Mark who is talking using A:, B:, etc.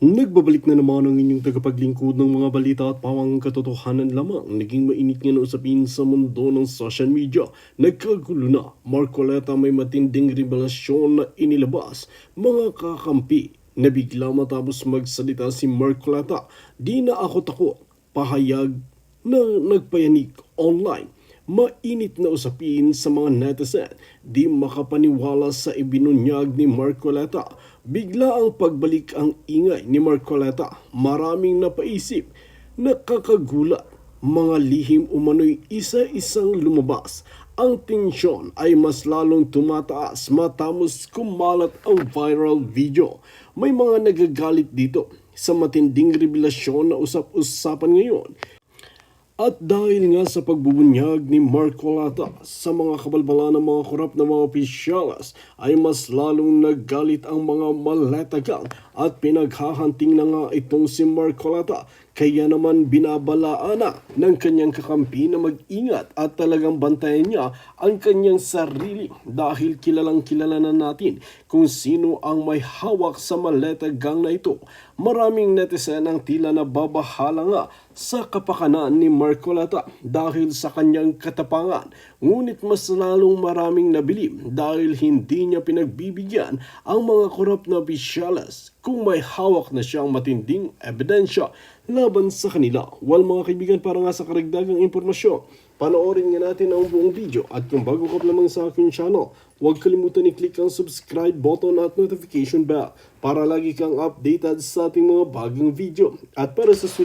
A: Nagbabalik na naman ang inyong tagapaglingkod ng mga balita at pawang katotohanan lamang. Naging mainit nga na usapin sa mundo ng social media. Nagkagulo na. Marcoleta may matinding revelasyon na inilabas. Mga kakampi. Nabigla matapos magsalita si Marcoleta. Di na ako takot. Pahayag na nagpayanig online. Mainit na usapin sa mga netizen, di makapaniwala sa ibinunyag ni Marcoleta. Bigla ang pagbalik ang ingay ni Marcoleta. Maraming napaisip, nakakagulat, mga lihim umano'y isa-isang lumabas. Ang tensyon ay mas lalong tumataas matapos kumalat ang viral video. May mga nagagalit dito sa matinding revelasyon na usap-usapan ngayon. At dahil nga sa pagbubunyag ni Marcoleta sa mga kabalbalan ng mga korap na mga opisyalas, ay mas lalong naggalit ang mga Maleta gang at pinaghahanting na nga itong si Marcoleta. Kaya naman binabalaan na ng kanyang kakampi na mag-ingat at talagang bantayan niya ang kanyang sarili dahil kilalang kilala na natin kung sino ang may hawak sa Maleta gang na ito. Maraming netizen ang tila nababahala nga sa kapakanan ni Marcoleta dahil sa kanyang katapangan. Ngunit mas lalong maraming nabilib dahil hindi niya pinagbibigyan ang mga korap na opisyalas kung may hawak na siyang matinding ebidensya laban sa kanila. Well mga kaibigan, para nga sa karagdagang impormasyon, panoorin nga natin ang buong video. At kung bago ka lamang sa aking channel, huwag kalimutan i-click ang subscribe button at notification bell para lagi kang updated sa ating mga bagong video. At para sa sulit